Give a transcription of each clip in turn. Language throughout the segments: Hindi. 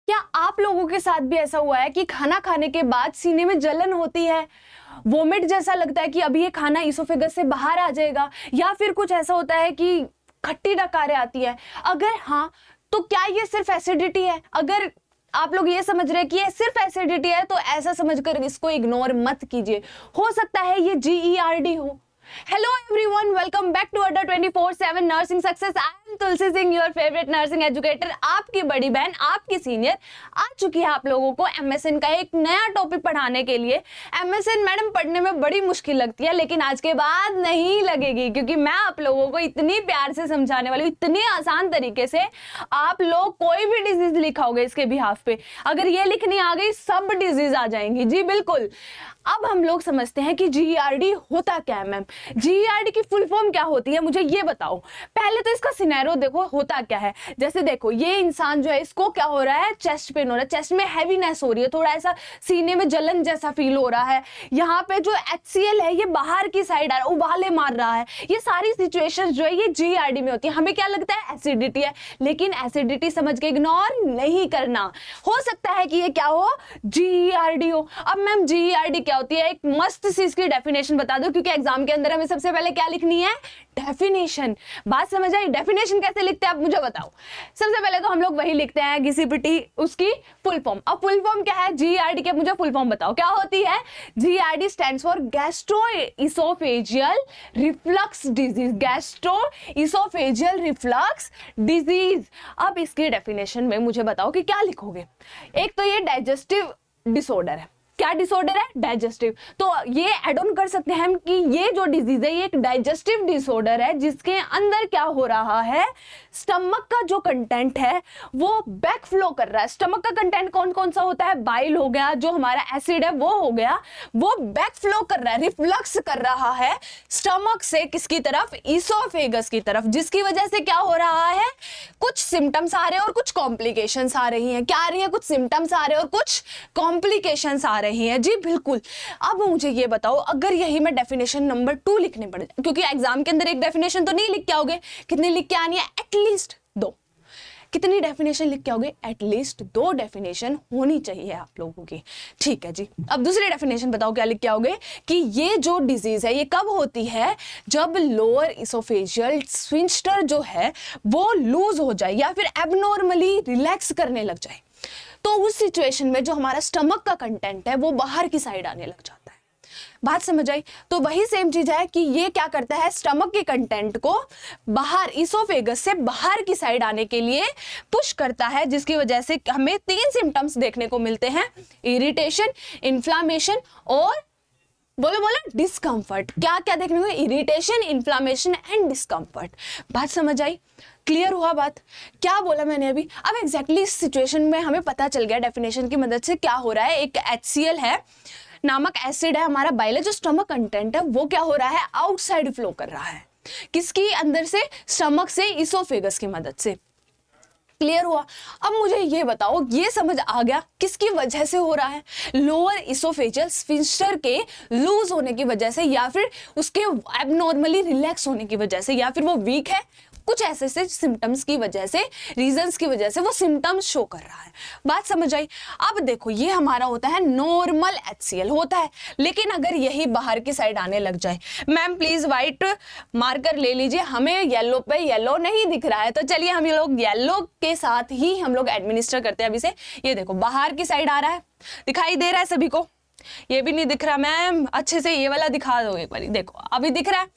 क्या आप लोगों के साथ भी ऐसा हुआ है कि खाना खाने के बाद सीने में जलन होती है, वोमिट जैसा लगता है कि अभी ये खाना इसोफेगस से बाहर आ जाएगा, या फिर कुछ ऐसा होता है कि खट्टी डकारें आती है? अगर हाँ, तो क्या ये सिर्फ एसिडिटी है? अगर आप लोग ये समझ रहे हैं कि ये सिर्फ एसिडिटी है, तो ऐसा समझकर इसको इग्नोर मत कीजिए, हो सकता है ये GERD हो। Hello everyone, welcome back to Adda 24/7 Nursing Success. I am Tulsi Singh, your favorite nursing educator, आपकी बड़ी बहन, आपकी सीनियर, आ चुकी है आप लोगों को MSN का एक नया टॉपिक पढ़ाने के लिए। MSN मैडम पढ़ने में बड़ी मुश्किल लगती है, लेकिन आज के बाद नहीं लगेगी, क्योंकि मैं आप लोगों को इतनी प्यार से समझाने वाली हूँ, इतने आसान तरीके से। आप लोग कोई भी डिजीज लिखाओगे इसके बिहाफ पे, अगर ये लिखनी आ गई सब डिजीज आ जाएंगी। जी बिल्कुल। अब हम लोग समझते हैं कि GERD होता क्या है। मैम, GERD की फुल फॉर्म क्या होती है, मुझे ये बताओ। पहले तो इसका सिनेरियो देखो होता क्या है। जैसे देखो, ये इंसान जो है, इसको क्या हो रहा है, चेस्ट पेन हो रहा है, चेस्ट में हैवीनेस हो रही है, थोड़ा ऐसा सीने में जलन जैसा फील हो रहा है, यहाँ पे जो HCl है ये बाहर की साइड आ रहा है, उबाले मार रहा है। ये सारी सिचुएशंस जो है ये GERD में होती है। हमें क्या लगता है एसिडिटी है, लेकिन एसिडिटी समझ के इग्नोर नहीं करना। हो सकता है कि ये क्या हो, GERD हो। अब मैम GERD क्या होती है, एक मस्त सी इसकी डेफिनेशन बता दो, क्योंकि एग्जाम के अंदर हमें सबसे पहले क्या लिखनी है, डेफिनेशन। बात समझ आई? डेफिनेशन कैसे लिखते हैं आप मुझे बताओ। सबसे पहले तो हम लोग वही लिखते हैं घिसी-पिटी उसकी फुल फॉर्म। अब फुल फॉर्म क्या है GERD के, मुझे फुल फॉर्म बताओ क्या होती है। GERD stands for gastroesophageal reflux disease, gastroesophageal reflux disease. अब इसकी डेफिनेशन में मुझे बताओ कि क्या लिखोगे। एक तो ये डाइजेस्टिव डिसऑर्डर है। क्या डिसऑर्डर है, डाइजेस्टिव। तो ये एड ऑन कर सकते हैं हम कि ये जो डिजीज है ये एक डाइजेस्टिव डिसऑर्डर है, जिसके अंदर क्या हो रहा है, स्टमक का जो कंटेंट है वो बैक फ्लो कर रहा है। स्टमक का कंटेंट कौन कौन सा होता है, बाइल हो गया, जो हमारा एसिड है वो हो गया, वो बैक फ्लो कर रहा है, रिफ्लक्स कर रहा है स्टमक से किसकी तरफ, इसोफेगस की तरफ, जिसकी वजह से क्या हो रहा है, कुछ सिम्टम्स आ रहे हैं और कुछ कॉम्प्लिकेशंस आ रही हैं। क्या आ रही है, कुछ सिम्टम्स आ रहे हैं और कुछ कॉम्प्लिकेशंस आ रही है। जी बिल्कुल। अब मुझे ये बताओ, अगर यही मैं डेफिनेशन नंबर 2 लिखने पड़े, क्योंकि एग्जाम के अंदर एक डेफिनेशन तो नहीं लिख के आओगे, कितनी लिख के आनी है, एटलीस्ट 2। कितनी डेफिनेशन लिख के आओगे, एटलीस्ट 2 डेफिनेशन होनी चाहिए आप लोगों की। ठीक है जी। अब दूसरी डेफिनेशन बताओ क्या लिख के आओगे, कि ये जो डिजीज है ये कब होती है, जब लोअर इसोफेजियल स्फिंक्टर जो है वो लूज हो जाए या फिर एबनॉर्मली रिलैक्स करने लग जाए। तो उस सिचुएशन में जो हमारा स्टमक का कंटेंट है वो बाहर की साइड आने लग जाता है। बात समझ आई? तो वही सेम चीज है कि ये क्या करता है, स्टमक के कंटेंट को बाहर, इसोफेगस से बाहर की साइड आने के लिए पुश करता है, जिसकी वजह से हमें 3 सिम्टम्स देखने को मिलते हैं, इरिटेशन, इन्फ्लामेशन और बोलो बोलो डिस्कम्फर्ट। क्या क्या देखने को, इरिटेशन, इन्फ्लामेशन एंड डिस्कम्फर्ट। बात समझ आई? क्लियर हुआ बात? क्या बोला मैंने अभी? अब एग्जैक्टली इस सिचुएशन में हमें पता चल गया डेफिनेशन की मदद से क्या हो रहा है। एक HCl है नामक एसिड है, हमारा बाइल है, जो स्टमक कंटेंट है वो क्या हो रहा है, आउटसाइड फ्लो कर रहा है, किसकी अंदर से, स्टमक से, इसोफेगस की मदद से। क्लियर हुआ? अब मुझे ये बताओ, ये समझ आ गया किसकी वजह से हो रहा है, लोअर इसोफेजियल स्फिंक्टर के लूज होने की वजह से, या फिर उसके एबनॉर्मली रिलैक्स होने की वजह से, या फिर वो वीक है, कुछ ऐसे से सिम्टम्स की वजह से, रीजंस की वजह से वो सिम्टम्स शो कर रहा है। बात समझ आई? अब देखो, ये हमारा होता है नॉर्मल HCl होता है, लेकिन अगर यही बाहर की साइड आने लग जाए, मैम प्लीज व्हाइट मार्कर ले लीजिए, हमें येलो पे येलो नहीं दिख रहा है, तो चलिए हम ये लोग येलो के साथ ही हम लोग एडमिनिस्टर करते हैं अभी से। ये देखो बाहर की साइड आ रहा है, दिखाई दे रहा है सभी को? ये भी नहीं दिख रहा मैम, अच्छे से ये वाला दिखा दो एक बार। देखो अभी दिख रहा है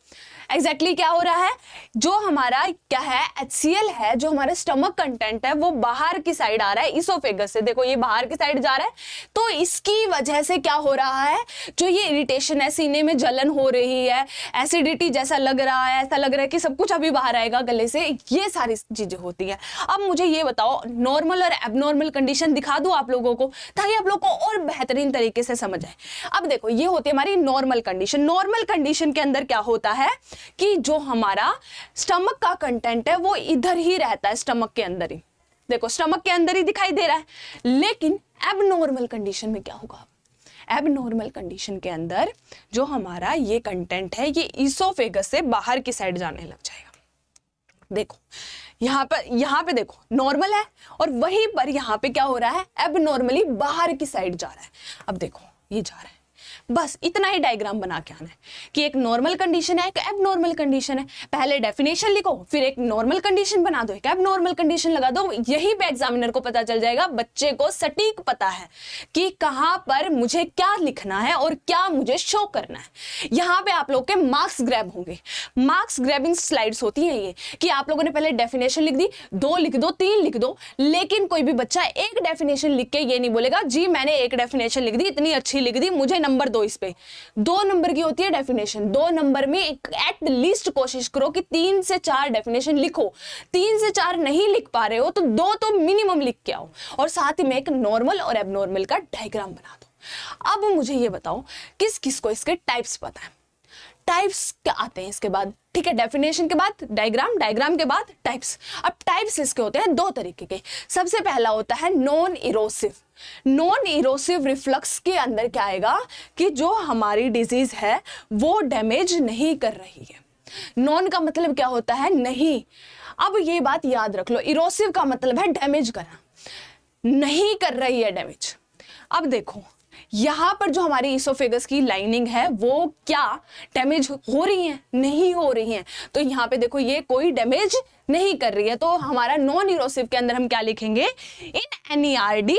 एग्जैक्टली क्या हो रहा है, जो हमारा क्या है, HCl है, जो हमारा स्टमक कंटेंट है वो बाहर की साइड आ रहा है इसोफेगस से। देखो ये बाहर की साइड जा रहा है, तो इसकी वजह से क्या हो रहा है, जो ये इरिटेशन है, सीने में जलन हो रही है, एसिडिटी जैसा लग रहा है, ऐसा लग रहा है कि सब कुछ अभी बाहर आएगा गले से, ये सारी चीजें होती है। अब मुझे ये बताओ, नॉर्मल और एबनॉर्मल कंडीशन दिखा दूं आप लोगों को, ताकि आप लोग को और बेहतरीन तरीके से समझ आए। अब देखो, ये होती है हमारी नॉर्मल कंडीशन। नॉर्मल कंडीशन के अंदर क्या होता है कि जो हमारा स्टमक का कंटेंट है वो इधर ही रहता है, स्टमक के अंदर ही। देखो स्टमक के अंदर ही दिखाई दे रहा है, लेकिन एबनॉर्मल कंडीशन में क्या होगा, एबनॉर्मल कंडीशन के अंदर जो हमारा ये कंटेंट है ये इसोफेगस से बाहर की साइड जाने लग जाएगा। देखो यहाँ पे देखो नॉर्मल है, और वहीं पर यहाँ पे क्या हो रहा है, एबनॉर्मली बाहर की साइड जा रहा है। अब देखो ये जा रहा है, बस इतना ही डायग्राम बना के आना है कि एक नॉर्मल कंडीशन है, एक एबनॉर्मल कंडीशन है। पहले डेफिनेशन लिखो, फिर एक नॉर्मल कंडीशन बना दो, एक एबनॉर्मल कंडीशन लगा दो। यहीं पे एग्जामिनर को पता चल जाएगा, बच्चे को सटीक पता है कि कहां पर मुझे क्या लिखना है और क्या मुझे शो करना है। यहाँ पे आप लोग के मार्क्स ग्रैब होंगे। मार्क्स ग्रैबिंग स्लाइड्स होती हैं ये, कि आप लोगों ने पहले डेफिनेशन लिख दी, 2 लिख दो, 3 लिख दो, लेकिन कोई भी बच्चा एक डेफिनेशन लिख के ये नहीं बोलेगा जी मैंने एक डेफिनेशन लिख दी, इतनी अच्छी लिख दी, मुझे नंबर 2 इस पे। 2 नंबर की होती है डेफिनेशन। 2 नंबर में एट लीस्ट कोशिश करो कि 3 से 4 डेफिनेशन लिखो। 3 से 4 नहीं लिख पा रहे हो तो 2 तो मिनिमम लिख के आओ, और साथ ही में एक नॉर्मल और एबनॉर्मल का डायग्राम बना दो। अब मुझे ये बताओ किस किस को इसके टाइप्स पता है। टाइप्स क्या आते हैं इसके बाद, ठीक है, डेफिनेशन के बाद डायग्राम, डायग्राम के बाद टाइप्स। अब टाइप्स इसके होते हैं 2 तरीके के। सबसे पहला होता है non erosive. Non erosive reflux के अंदर क्या आएगा कि जो हमारी डिजीज है वो डैमेज नहीं कर रही है। नॉन का मतलब क्या होता है, नहीं। अब ये बात याद रख लो, इरोसिव का मतलब है डैमेज करना, नहीं कर रही है डैमेज। अब देखो यहां पर जो हमारी इसोफेगस की लाइनिंग है वो क्या डैमेज हो रही है, नहीं हो रही है। तो यहाँ पे देखो ये कोई डैमेज नहीं कर रही है, तो हमारा नॉन इरोसिव के अंदर हम क्या लिखेंगे, इन NERD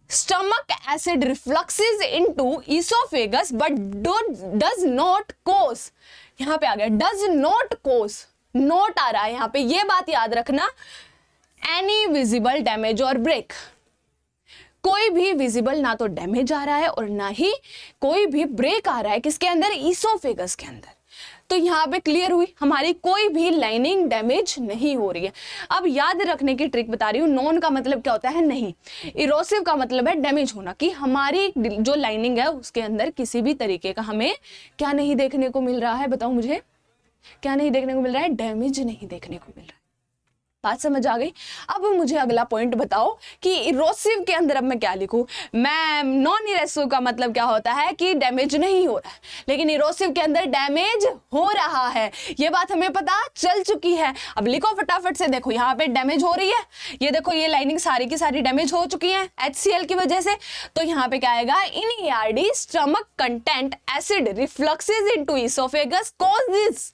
stomach acid refluxes into esophagus but does not cause, यहां पे आ गया does not cause, नोट आ रहा है यहां पे, ये बात याद रखना, any visible damage or break। कोई भी विजिबल ना तो डैमेज आ रहा है और ना ही कोई भी ब्रेक आ रहा है किसके अंदर, इसोफेगस के अंदर। तो यहाँ पे क्लियर हुई, हमारी कोई भी लाइनिंग डैमेज नहीं हो रही है। अब याद रखने की ट्रिक बता रही हूँ, नॉन का मतलब क्या होता है, नहीं। इरोसिव का मतलब है डैमेज होना, कि हमारी जो लाइनिंग है उसके अंदर किसी भी तरीके का हमें क्या नहीं देखने को मिल रहा है, बताओ मुझे, क्या नहीं देखने को मिल रहा है, डैमेज नहीं देखने को मिल रहा है। बात समझ आ गई। अब मुझे अगला पॉइंट बताओ कि इरोसिव के अंदर अब मैं क्या लिखूं। मैं नॉन इरोसिव का मतलब क्या होता है कि डैमेज नहीं हो रहा है, लेकिन इरोसिव के अंदर डैमेज हो रहा है, ये बात हमें पता चल चुकी है। अब लिखो फटाफट से, देखो यहाँ पे डैमेज हो रही है, ये देखो ये लाइनिंग सारी की सारी डैमेज हो चुकी है HCl की वजह से। तो यहाँ पे क्या आएगा, in ERD stomach content acid refluxes into oesophagus causes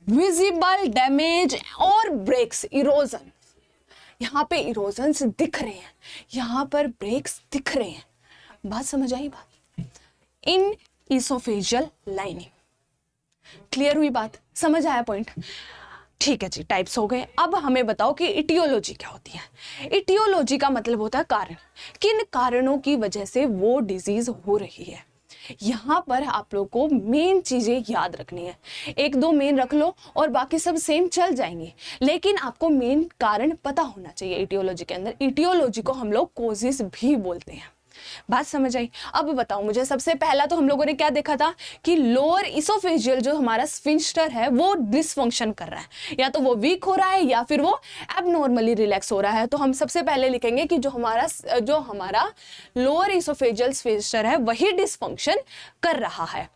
visible damage और ब्रेक्स, इरोजन। यहां पे इरोजन्स दिख रहे हैं, यहां पर ब्रेक्स दिख रहे हैं। बात समझ आई बात, इन इसोफेजियल लाइनिंग। क्लियर हुई बात, समझ आया पॉइंट, ठीक है जी। टाइप्स हो गए। अब हमें बताओ कि इटियोलॉजी क्या होती है। इटियोलॉजी का मतलब होता है कारण, किन कारणों की वजह से वो डिजीज हो रही है। यहाँ पर आप लोग को मेन चीजें याद रखनी है, 1-2 मेन रख लो और बाकी सब सेम चल जाएंगे, लेकिन आपको मेन कारण पता होना चाहिए इटियोलॉजी के अंदर। इटियोलॉजी को हम लोग कोजेस भी बोलते हैं। बात समझ आई। अब बताओ मुझे, सबसे पहला तो हम लोगों ने क्या देखा था कि लोअर इसोफेजियल जो हमारा स्फिंक्टर है वो डिसफंक्शन कर रहा है, या तो वो वीक हो रहा है या फिर वो एबनॉर्मली रिलैक्स हो रहा है। तो हम सबसे पहले लिखेंगे कि जो हमारा लोअर इसोफेजियल स्फिंक्टर है वही डिसफंक्शन कर रहा है।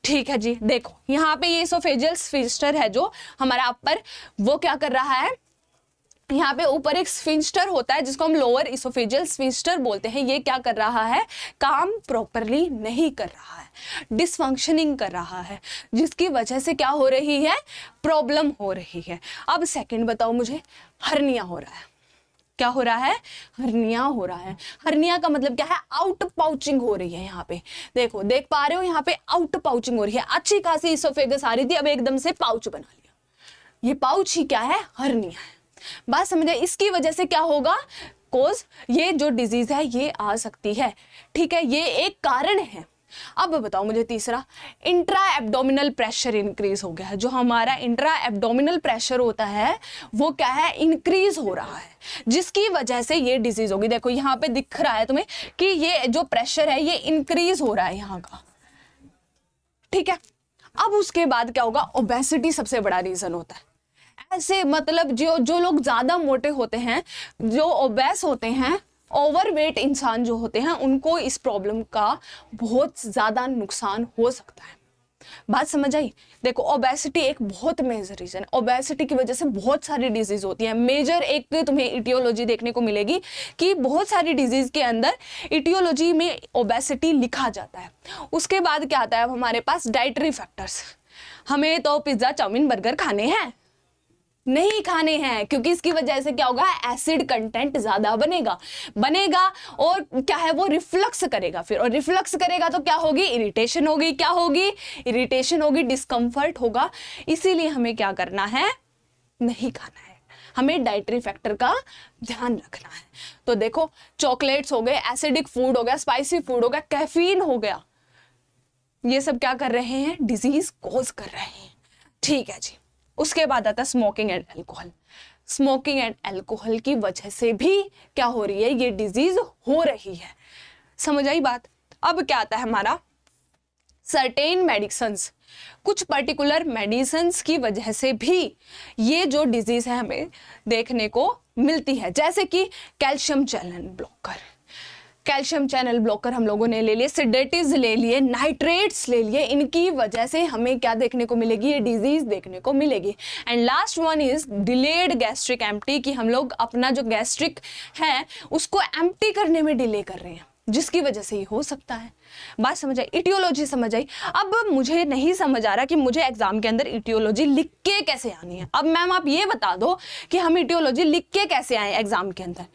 ठीक है जी। देखो यहाँ पे ये इसोफेजियल स्फिंक्टर है जो हमारा अपर, वो क्या कर रहा है, यहाँ पे ऊपर एक स्फिंक्टर होता है जिसको हम लोअर इसोफेजियल स्फिंक्टर बोलते हैं, ये क्या कर रहा है, काम प्रॉपरली नहीं कर रहा है, डिसफंक्शनिंग कर रहा है, जिसकी वजह से क्या हो रही है, प्रॉब्लम हो रही है। अब सेकंड बताओ मुझे, हर्निया हो रहा है। क्या हो रहा है, हर्निया हो रहा है। हर्निया का मतलब क्या है, आउट पाउचिंग हो रही है। यहाँ पे देखो, देख पा रहे हो, यहाँ पे आउट पाउचिंग हो रही है। अच्छी खासी इसोफेगस आ रही थी, अब एकदम से पाउच बना लिया। ये पाउच ही क्या है, हर्निया है। बात समझे। इसकी वजह से क्या होगा, कोज, ये जो डिजीज है ये आ सकती है। ठीक है, ये एक कारण है। अब बताओ मुझे तीसरा, इंट्रा एब्डोमिनल प्रेशर इंक्रीज हो गया है। जो हमारा इंट्रा एब्डोमिनल प्रेशर होता है वो क्या है, इंक्रीज हो रहा है, जिसकी वजह से ये डिजीज होगी। देखो यहाँ पे दिख रहा है तुम्हें कि ये जो प्रेशर है ये इंक्रीज हो रहा है यहाँ का। ठीक है, अब उसके बाद क्या होगा, ओबेसिटी सबसे बड़ा रीजन होता है। ऐसे मतलब जो लोग ज्यादा मोटे होते हैं, जो ओबेस होते हैं, ओवरवेट इंसान जो होते हैं, उनको इस प्रॉब्लम का बहुत ज्यादा नुकसान हो सकता है। बात समझ आई? देखो ओबेसिटी एक बहुत मेजर रीजन है, ओबेसिटी की वजह से बहुत सारी डिजीज होती है। मेजर एक तुम्हें इटियोलॉजी देखने को मिलेगी कि बहुत सारी डिजीज के अंदर इटियोलॉजी में ओबेसिटी लिखा जाता है। उसके बाद क्या आता है अब हमारे पास डाइटरी फैक्टर्स। हमें तो पिज्जा चाउमीन बर्गर खाने हैं नहीं खाने हैं, क्योंकि इसकी वजह से क्या होगा, एसिड कंटेंट ज्यादा बनेगा और क्या है वो रिफ्लक्स करेगा फिर, और रिफ्लक्स करेगा तो क्या होगी, इरिटेशन होगी। क्या होगी, इरिटेशन होगी, डिस्कम्फर्ट होगा। इसीलिए हमें क्या करना है, नहीं खाना है, हमें डाइटरी फैक्टर का ध्यान रखना है। तो देखो चॉकलेट्स हो गए, एसिडिक फूड हो गया, स्पाइसी फूड हो गया, कैफीन हो गया, ये सब क्या कर रहे हैं, डिजीज कॉज कर रहे हैं। ठीक है जी। उसके बाद आता है smoking and alcohol. Smoking and alcohol की वजह से भी क्या हो रही है, ये डिजीज हो रही है। समझ आई बात? अब क्या आता है हमारा सर्टेन मेडिसिन्स। कुछ पर्टिकुलर मेडिसिन्स की वजह से भी ये जो डिजीज है हमें देखने को मिलती है, जैसे कि calcium channel blocker. Calcium channel blocker हम लोगों ने ले लिए, सिडेटिव्स ले लिए, नाइट्रेट्स ले लिए। इनकी वजह से हमें क्या देखने को मिलेगी, ये डिजीज देखने को मिलेगी। And last one is delayed gastric empty, कि हम लोग अपना जो गैस्ट्रिक है उसको एम्प्टी करने में डिले कर रहे हैं, जिसकी वजह से ही हो सकता है। बात समझ आई? इटियोलॉजी समझ आई? अब मुझे नहीं समझ आ रहा कि मुझे एग्जाम के अंदर इटियोलॉजी लिख के कैसे आनी है। अब मैम आप ये बता दो कि हम इटियोलॉजी लिख के कैसे आए एग्जाम के अंदर।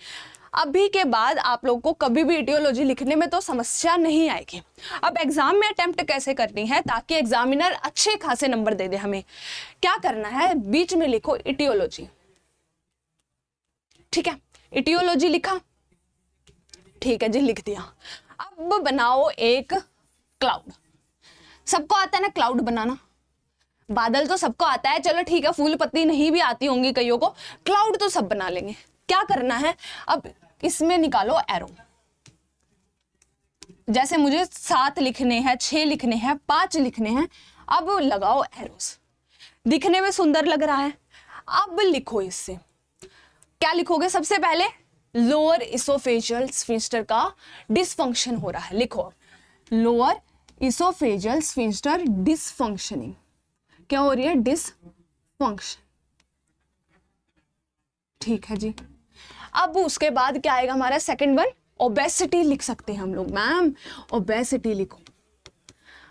अभी के बाद आप लोगों को कभी भी इटियोलॉजी लिखने में तो समस्या नहीं आएगी। अब एग्जाम में अटेम्प्ट कैसे करनी है ताकि एग्जामिनर अच्छे खासे नंबर दे दे हमें, क्या करना है, बीच में लिखो इटियोलॉजी। ठीक है, इटियोलॉजी लिखा, ठीक है जी, लिख दिया। अब बनाओ एक क्लाउड। सबको आता है ना क्लाउड बनाना, बादल तो सबको आता है, चलो ठीक है, फूल पत्ती नहीं भी आती होंगी कईयों को, क्लाउड तो सब बना लेंगे। क्या करना है, अब इसमें निकालो एरो। जैसे मुझे 7 लिखने हैं, 6 लिखने हैं, 5 लिखने हैं, अब लगाओ एरोस। दिखने में सुंदर लग रहा है। अब लिखो इससे, क्या लिखोगे, सबसे पहले लोअर इसोफेजियल स्फिंक्टर का डिसफंक्शन हो रहा है। लिखो लोअर इसोफेजियल स्फिंक्टर डिसफंक्शनिंग। क्या हो रही है, डिसफंक्शन। ठीक है जी। अब उसके बाद क्या आएगा हमारा सेकंड वन, ओबेसिटी लिख सकते हैं हम लोग, मैम ओबेसिटी लिखो।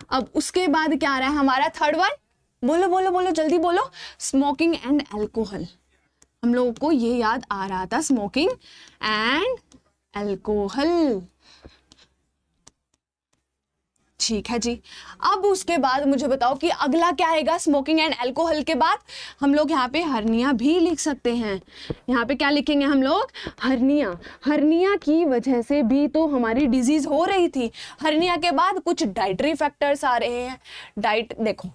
अब उसके बाद क्या आ रहा है हमारा थर्ड वन, बोलो बोलो बोलो जल्दी बोलो, स्मोकिंग एंड अल्कोहल। हम लोगों को ये याद आ रहा था, स्मोकिंग एंड अल्कोहल। ठीक है जी। अब उसके बाद मुझे बताओ कि अगला क्या आएगा, स्मोकिंग एंड अल्कोहल के बाद हम लोग यहाँ पे हर्निया भी लिख सकते हैं। यहाँ पे क्या लिखेंगे हम लोग, हर्निया। हर्निया की वजह से भी तो हमारी डिजीज हो रही थी। हर्निया के बाद कुछ डाइटरी फैक्टर्स आ रहे हैं। डाइट देखो,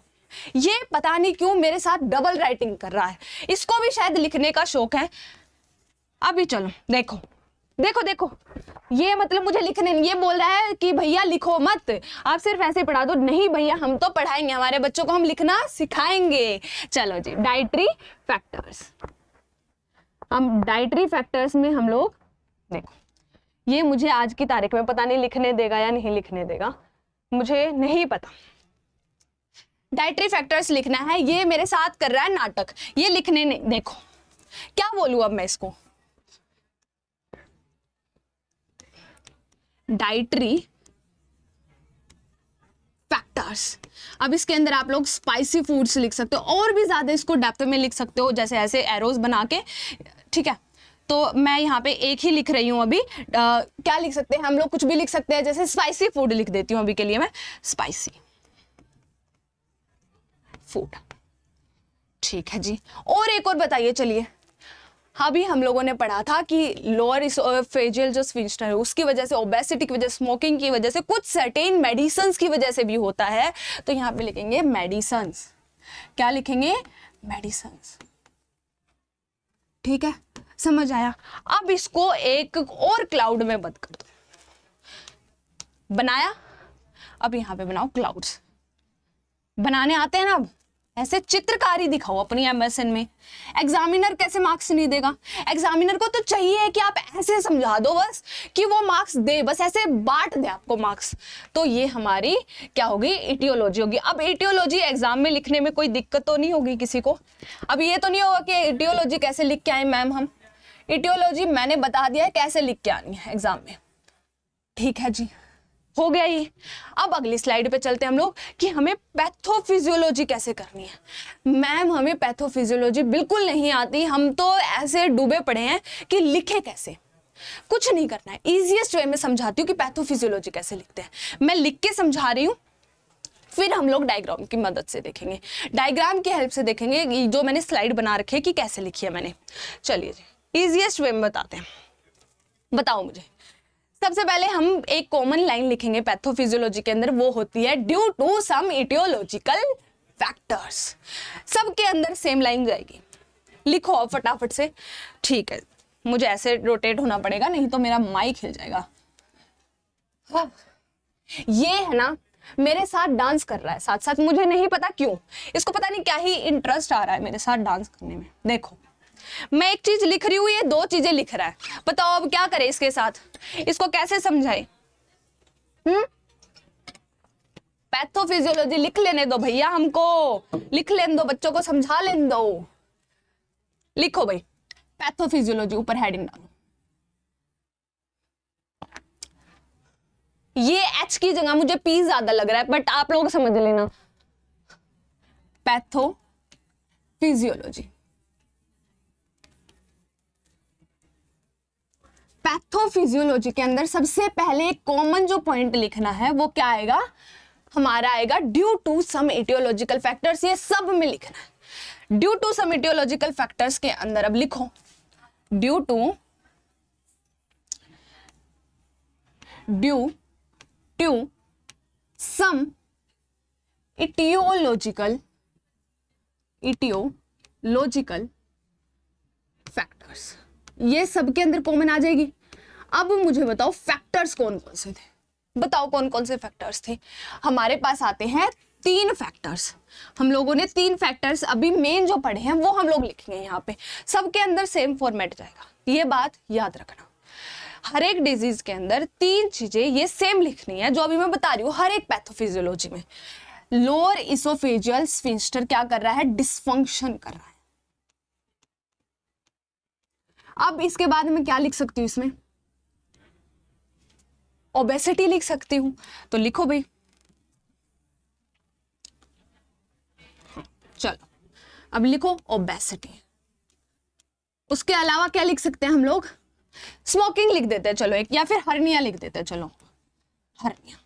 ये पता नहीं क्यों मेरे साथ डबल राइटिंग कर रहा है, इसको भी शायद लिखने का शौक है। अभी चलो देखो देखो देखो, ये मतलब मुझे लिखने, ये बोल रहा है कि भैया लिखो मत, आप सिर्फ ऐसे पढ़ा दो। नहीं भैया, हम तो पढ़ाएंगे, हमारे बच्चों को हम लिखना सिखाएंगे। चलो जी, डाइटरी फैक्टर्स। हम डाइटरी फैक्टर्स में हम लोग देखो, ये मुझे आज की तारीख में पता नहीं लिखने देगा या नहीं लिखने देगा, मुझे नहीं पता। डाइटरी फैक्टर्स लिखना है, ये मेरे साथ कर रहा है नाटक, ये लिखने नहीं। देखो क्या बोलूं अब मैं इसको, डाइटरी फैक्टर्स। अब इसके अंदर आप लोग स्पाइसी फूड्स लिख सकते हो, और भी ज्यादा इसको डेप्थ में लिख सकते हो, जैसे ऐसे एरोज बना के। ठीक है, तो मैं यहाँ पे एक ही लिख रही हूँ अभी। क्या लिख सकते हैं हम लोग, कुछ भी लिख सकते हैं, जैसे स्पाइसी फूड लिख देती हूँ अभी के लिए मैं, स्पाइसी फूड। ठीक है जी। और एक और बताइए, चलिए, अभी हम लोगों ने पढ़ा था कि लोअर इसोफेजियल जो स्फिंक्टर है उसकी वजह से, ओबेसिटी की वजह से, स्मोकिंग की वजह से, कुछ सर्टेन मेडिसिन्स की वजह से भी होता है। तो यहाँ पे लिखेंगे मेडिसिन्स। क्या लिखेंगे, मेडिसिन्स। ठीक है, समझ आया? अब इसको एक और क्लाउड में बंद कर दो। बनाया, अब यहाँ पे बनाओ क्लाउड्स। बनाने आते हैं ना अब, ऐसे चित्रकारी दिखाओ अपनी एमएसएन में। एग्जामिनर कैसे मार्क्स नहीं देगा? एग्जामिनर को तो चाहिए कि आप ऐसे समझा दो बस कि वो मार्क्स दे, बस ऐसे बांट दे आपको मार्क्स। तो ये हमारी क्या होगी? इटियोलॉजी होगी। अब इटियोलॉजी एग्जाम में लिखने में कोई दिक्कत तो नहीं होगी किसी को? अब ये तो नहीं होगा कि इटियोलॉजी कैसे लिख के आए मैम हम? इटियोलॉजी मैंने बता दिया है कैसे लिख के आनी है एग्जाम में। ठीक है जी, हो गया ये। अब अगली स्लाइड पे चलते हैं हम लोग कि हमें पैथोफिजियोलॉजी कैसे करनी है। मैम हमें पैथोफिजियोलॉजी बिल्कुल नहीं आती, हम तो ऐसे डूबे पड़े हैं कि लिखे कैसे। कुछ नहीं करना है, इजीएस्ट वे में समझाती हूँ कि पैथोफिजियोलॉजी कैसे लिखते हैं। मैं लिख के समझा रही हूँ, फिर हम लोग डायग्राम की मदद से देखेंगे, डायग्राम की हेल्प से देखेंगे जो मैंने स्लाइड बना रखी है कि कैसे लिखी है मैंने। चलिए जी, इजीएस्ट वे में बताते हैं। बताओ मुझे, सबसे पहले हम एक कॉमन लाइन लिखेंगे पैथोफिजियोलॉजी के अंदर, वो होती है due to some etiological factors. सबके अंदर सेम लाइन जाएगी, लिखो अब फटाफट से। ठीक है, मुझे ऐसे रोटेट होना पड़ेगा नहीं तो मेरा माइक हिल जाएगा। ये है ना मेरे साथ डांस कर रहा है साथ साथ, मुझे नहीं पता क्यों, इसको पता नहीं क्या ही इंटरेस्ट आ रहा है मेरे साथ डांस करने में। देखो मैं एक चीज लिख रही हूँ, ये दो चीजें लिख रहा है। बताओ अब क्या करें इसके साथ, इसको कैसे समझाए? पैथोफिजियोलॉजी लिख लेने दो भैया, हमको लिख लेने दो, बच्चों को समझा लेने दो। लिखो भाई पैथोफिजियोलॉजी, ऊपर हेडिंग डालो। ये एच की जगह मुझे पी ज्यादा लग रहा है, बट आप लोग समझ लेना। पैथोफिजियोलॉजी, पैथोफिजियोलॉजी के अंदर सबसे पहले कॉमन जो पॉइंट लिखना है वो क्या आएगा? हमारा आएगा due to some etiological factors. ये सब में लिखना है due to some etiological factors के अंदर। अब लिखो due to some etiological factors. ये सबके अंदर कॉमन आ जाएगी। अब मुझे बताओ फैक्टर्स कौन कौन से थे? बताओ कौन कौन से फैक्टर्स थे? हमारे पास आते हैं 3 फैक्टर्स। हम लोगों ने 3 फैक्टर्स अभी मेन जो पढ़े हैं वो हम लोग लिखेंगे यहाँ पे। सबके अंदर सेम फॉर्मेट जाएगा, ये बात याद रखना। हर एक डिजीज के अंदर 3 चीजें ये सेम लिखनी है जो अभी मैं बता रही हूँ। हर एक पैथोफिजियोलॉजी में लोअर इसोफेजियल स्फिंक्टर क्या कर रहा है? डिसफंक्शन कर रहा है। अब इसके बाद मैं क्या लिख सकती हूँ? इसमें ओबेसिटी लिख सकती हूँ, तो लिखो भाई। चलो अब लिखो ओबेसिटी। उसके अलावा क्या लिख सकते हैं हम लोग? स्मोकिंग लिख देते हैं चलो एक, या फिर हर्निया लिख देते हैं। चलो हर्निया,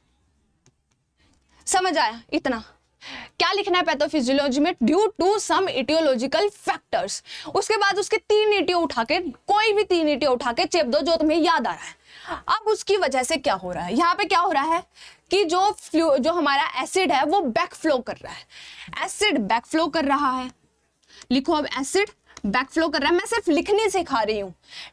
समझ आया इतना? क्या लिखना है पैथोफिजियोलॉजी में? Due to some etiological factors. उसके बाद उसके 3 इटियो उठा के, कोई भी 3 इटियो उठा के चेप दो जो तुम्हें याद आ रहा है। अब उसकी वजह से क्या हो रहा है? यहाँ पे क्या हो रहा है कि जो हमारा एसिड है वो बैक फ्लो कर रहा है। एसिड बैक फ्लो कर रहा है, लिखो अब एसिड बैक फ्लो कर रहा है। मैं सिर्फ लिखनी सिखा रही हूँ,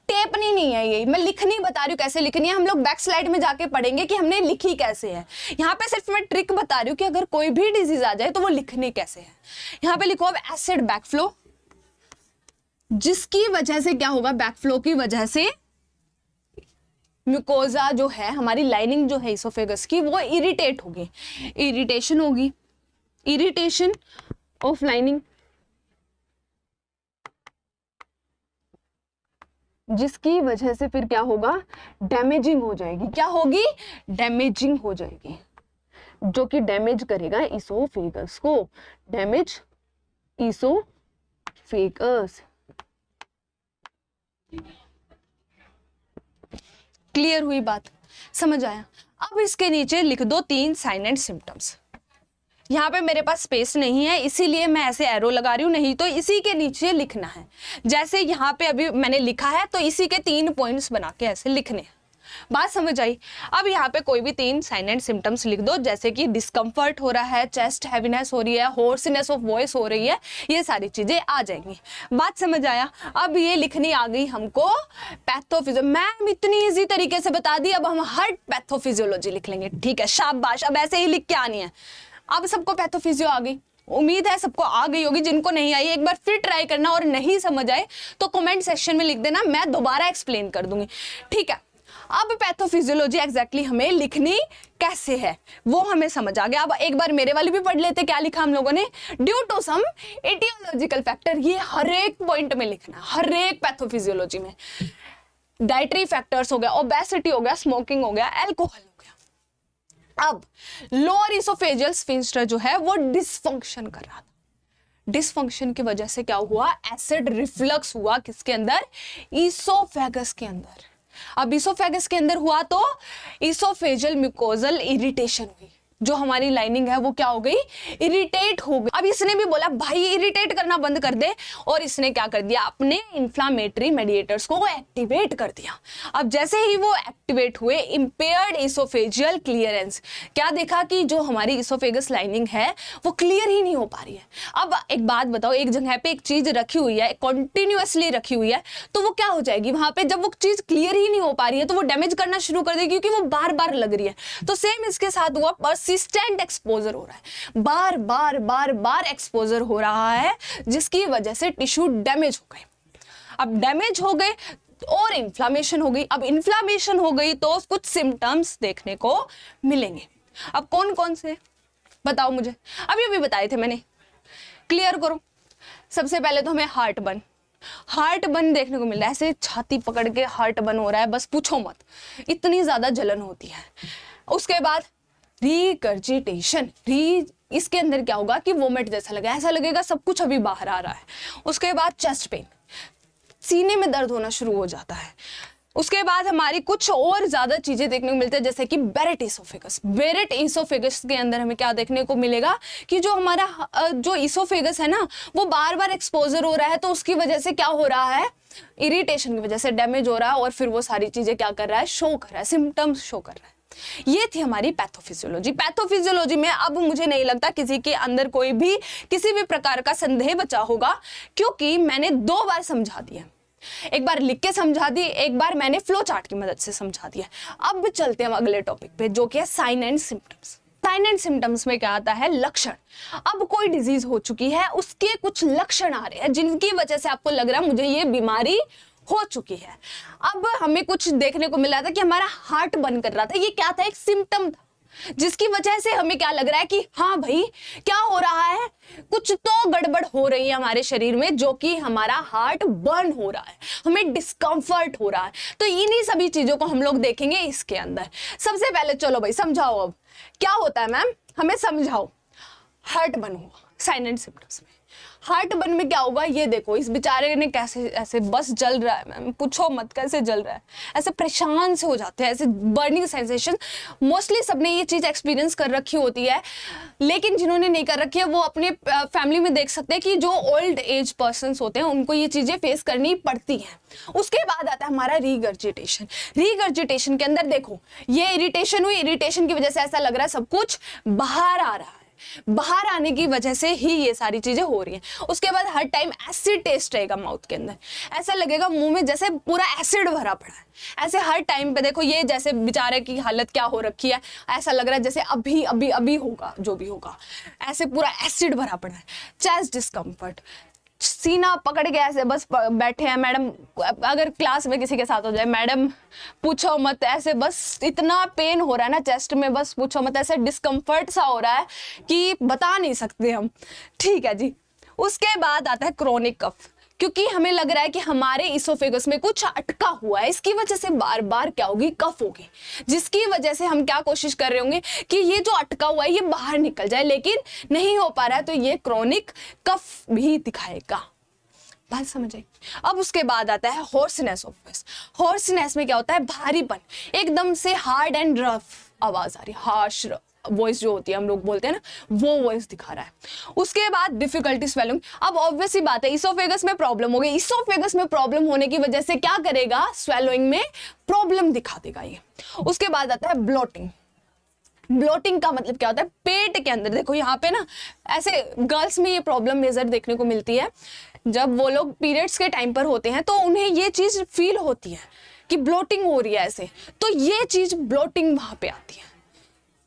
टेपनी नहीं है ये, मैं लिखनी बता रही हूँ कैसे लिखनी है। हम लोग बैक स्लाइड में जाके पढ़ेंगे कि हमने लिखी कैसे है। यहाँ पे सिर्फ मैं ट्रिक बता रही हूँ कि अगर कोई भी डिजीज आ जाए तो वो लिखनी कैसे है। यहाँ पे लिखो अब एसिड बैक फ्लो, जिसकी वजह से क्या होगा? बैक फ्लो की वजह से म्यूकोजा जो है, हमारी लाइनिंग जो है इसोफेगस की, वो इरिटेट होगी, इरिटेशन होगी, इरिटेशन ऑफ लाइनिंग, जिसकी वजह से फिर क्या होगा? डैमेजिंग हो जाएगी। क्या होगी? डैमेजिंग हो जाएगी, जो कि डैमेज करेगा इसोफेगस को। Damage oesophagus. क्लियर हुई बात? समझ आया? अब इसके नीचे लिख दो 3 साइन एंड सिम्टम्स। यहाँ पे मेरे पास स्पेस नहीं है इसीलिए मैं ऐसे एरो लगा रही हूँ, नहीं तो इसी के नीचे लिखना है। जैसे यहाँ पे अभी मैंने लिखा है तो इसी के 3 पॉइंट्स बना के ऐसे लिखने हैं। बात समझ आई? अब यहाँ पे कोई भी 3 साइन एंड सिम्टम्स लिख दो, जैसे कि डिस्कम्फर्ट हो रहा है, चेस्ट हैवीनेस हो रही है, होर्सनेस ऑफ वॉइस हो रही है, ये सारी चीजें आ जाएंगी। बात समझ आया? अब ये लिखनी आ गई हमको पैथोफिजियो। मैम इतनी इजी तरीके से बता दी, अब हम हर पैथोफिजियोलॉजी लिख लेंगे। ठीक है, शाबाश। अब ऐसे ही लिख के आनी है। अब सबको पैथोफिजियो आ गई। उम्मीद है सबको आ गई होगी, जिनको नहीं आई एक बार फिर ट्राई करना, और नहीं समझ आए तो कमेंट सेक्शन में लिख देना, मैं दोबारा एक्सप्लेन कर दूंगी, ठीक है। अब पैथोफिजियोलॉजी एग्जैक्टली हमें लिखनी कैसे है वो हमें समझ आ गया। अब एक बार मेरे वाली भी पढ़ लेते, क्या लिखा हम लोगों ने, due to some etiological factor, ये हर एक पॉइंट में लिखना, हर एक पैथोफिजियोलॉजी में। डाइटरी फैक्टर्स हो गया, ओबेसिटी हो गया, स्मोकिंग हो गया, अल्कोहल हो गया। अब लोअर इसोफेजियल स्फिंक्टर जो है वो डिसफंक्शन कर रहा था, डिसफंक्शन की वजह से क्या हुआ, एसिड रिफ्लक्स हुआ, किसके अंदर, इसोफेगस के अंदर। अब इसोफेगस के अंदर हुआ तो इसोफेजियल म्यूकोजल इरिटेशन हुई, जो हमारी लाइनिंग है वो क्या हो गई, इरिटेट हो गई। अब इसने भी बोला भाई इरिटेट करना बंद कर दे, और इसने क्या कर दिया, अपने इंफ्लामेटरी मेडिएटर्स को एक्टिवेट कर दिया। अब जैसे ही वो एक्टिवेट हुए, इंपेयर्ड इसोफेजियल क्लियरेंस, क्या देखा कि जो हमारी इसोफेगस लाइनिंग है वो क्लियर ही नहीं हो पा रही है। अब एक बात बताओ, एक जगह पे एक चीज रखी हुई है, कॉन्टिन्यूअसली रखी हुई है, तो वो क्या हो जाएगी वहां पे, जब वो चीज क्लियर ही नहीं हो पा रही है तो वो डैमेज करना शुरू कर देगी, क्योंकि वो बार बार लग रही है। तो सेम इसके साथ हुआ, परसिस्टेंट एक्सपोजर हो रहा है, बार बार बार बार एक्सपोजर हो रहा है, जिसकी वजह से टिश्यू डैमेज हो गए। अब डैमेज हो गए और इन्फ्लामेशन हो गई। अब इन्फ्लामेशन हो गई तो कुछ सिम्टम्स देखने को मिलेंगे। अब कौन कौन से बताओ मुझे, अभी अभी बताए थे मैंने, क्लियर करो। सबसे पहले तो हमें हार्ट बर्न देखने को मिल रहा है, ऐसे छाती पकड़ के हार्ट बर्न हो रहा है, बस पूछो मत, इतनी ज्यादा जलन होती है। उसके बाद रीगर्जिटेशन, इसके अंदर क्या होगा कि वोमिट जैसा लगेगा, ऐसा लगेगा सब कुछ अभी बाहर आ रहा है। उसके बाद चेस्ट पेन, सीने में दर्द होना शुरू हो जाता है। उसके बाद हमारी कुछ और ज्यादा चीजें देखने को मिलती है, जैसे कि बेरेट इसोफेगस के अंदर हमें क्या देखने को मिलेगा कि जो हमारा जो इसोफेगस है ना वो बार बार एक्सपोजर हो रहा है, तो उसकी वजह से क्या हो रहा है, इरिटेशन की वजह से डैमेज हो रहा है, और फिर वो सारी चीजें क्या कर रहा है, शो कर रहा है, सिम्टम्स शो कर रहा है। ये थी हमारी पैथोफिजियोलॉजी में अब मुझे नहीं लगता किसी के अंदर कोई भी किसी भी प्रकार का संदेह बचा होगा, क्योंकि मैंने 2 बार समझा दिया, एक बार लिख के समझा दी, एक बार मैंने फ्लो चार्ट की मदद से समझा दिया। अब चलते हैं अगले टॉपिक पे, जो कि है sign and symptoms. Sign and symptoms में क्या आता है, लक्षण। अब कोई डिजीज हो चुकी है, उसके कुछ लक्षण आ रहे हैं, जिनकी वजह से आपको लग रहा है मुझे ये बीमारी हो चुकी है। अब हमें कुछ देखने को मिला था कि हमारा हार्ट बंद कर रहा था, ये क्या था, एक सिम्टम था, जिसकी वजह से हमें क्या लग रहा है कि हाँ भाई क्या हो रहा है, कुछ तो गड़बड़ हो रही है हमारे शरीर में, जो कि हमारा हार्ट बर्न हो रहा है, हमें डिस्कम्फर्ट हो रहा है। तो इन्हीं सभी चीजों को हम लोग देखेंगे इसके अंदर। सबसे पहले चलो भाई समझाओ, अब क्या होता है मैम, हमें समझाओ। हार्ट बर्न हुआ, साइन एंड सिम्टम्स में हार्ट बर्न में क्या होगा, ये देखो इस बेचारे ने कैसे ऐसे बस जल रहा है मैम, पूछो मत कैसे जल रहा है, ऐसे परेशान से हो जाते हैं, ऐसे बर्निंग सेंसेशन। मोस्टली सबने ये चीज एक्सपीरियंस कर रखी होती है, लेकिन जिन्होंने नहीं कर रखी है वो अपने फैमिली में देख सकते हैं कि जो ओल्ड एज पर्सन होते हैं उनको ये चीजें फेस करनी पड़ती हैं। उसके बाद आता है हमारा रीगर्जिटेशन के अंदर देखो ये इरिटेशन हुई, इरिटेशन की वजह से ऐसा लग रहा है सब कुछ बाहर आ रहा है, बाहर आने की वजह से ही ये सारी चीजें हो रही हैं। उसके बाद हर टाइम एसिड टेस्ट रहेगा माउथ के अंदर, ऐसा लगेगा मुंह में जैसे पूरा एसिड भरा पड़ा है। ऐसे हर टाइम पे देखो ये जैसे बेचारे की हालत क्या हो रखी है, ऐसा लग रहा है जैसे अभी अभी अभी होगा जो भी होगा, ऐसे पूरा एसिड भरा पड़ा है। चेस्ट डिस्कम्फर्ट, सीना पकड़ के ऐसे बस बैठे हैं मैडम, अगर क्लास में किसी के साथ हो जाए मैडम पूछो मत, ऐसे बस इतना पेन हो रहा है ना चेस्ट में, बस पूछो मत, ऐसे डिस्कम्फर्ट सा हो रहा है कि बता नहीं सकते हम, ठीक है जी। उसके बाद आता है क्रोनिक कफ, क्योंकि हमें लग रहा है कि हमारे इसोफेगस में कुछ अटका हुआ है, इसकी वजह से बार बार क्या होगी, कफ होगी, जिसकी वजह से हम क्या कोशिश कर रहे होंगे कि ये जो अटका हुआ है ये बाहर निकल जाए, लेकिन नहीं हो पा रहा है, तो ये क्रोनिक कफ भी दिखाएगा। बात समझ आई। अब उसके बाद आता है हॉर्सनेस ऑफ वॉइस। हॉर्सनेस में क्या होता है, भारीपन, एकदम से हार्ड एंड रफ आवाज आ रही, हार्श वॉइस जो होती है हम लोग बोलते हैं ना, वो वॉइस दिखा रहा है। उसके बाद डिफिकल्टी स्वेलिंग। अब ऑब्वियस ही बात है इसोफेगस में प्रॉब्लम हो गई, इसोफेगस में प्रॉब्लम होने की वजह से क्या करेगा, स्वेलोइंग में प्रॉब्लम दिखा देगा ये। उसके बाद आता है ब्लोटिंग। ब्लोटिंग का मतलब क्या होता है, पेट के अंदर देखो यहाँ पे ना ऐसे गर्ल्स में ये प्रॉब्लम मेजर देखने को मिलती है, जब वो लोग पीरियड्स के टाइम पर होते हैं तो उन्हें ये चीज फील होती है कि ब्लोटिंग हो रही है ऐसे, तो ये चीज ब्लोटिंग वहां पे आती है।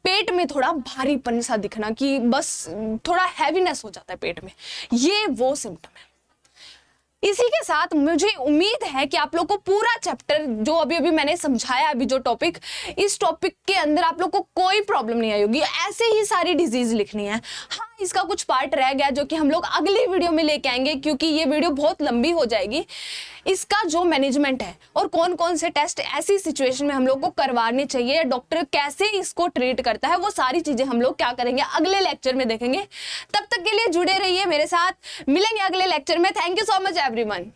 पेट में थोड़ा भारीपन सा दिखना, कि बस थोड़ा हैवीनेस हो जाता है पेट में, ये वो सिम्टम है। इसी के साथ मुझे उम्मीद है कि आप लोग को पूरा चैप्टर जो अभी अभी मैंने समझाया, अभी जो टॉपिक, इस टॉपिक के अंदर आप लोग को कोई प्रॉब्लम नहीं आई होगी। ऐसे ही सारी डिजीज लिखनी है। हाँ, इसका कुछ पार्ट रह गया जो कि हम लोग अगली वीडियो में लेके आएंगे, क्योंकि ये वीडियो बहुत लंबी हो जाएगी। इसका जो मैनेजमेंट है और कौन कौन से टेस्ट ऐसी सिचुएशन में हम लोग को करवाने चाहिए, डॉक्टर कैसे इसको ट्रीट करता है, वो सारी चीजें हम लोग क्या करेंगे अगले लेक्चर में देखेंगे। तब तक के लिए जुड़े रहिए मेरे साथ, मिलेंगे अगले लेक्चर में। Thank you so much everyone.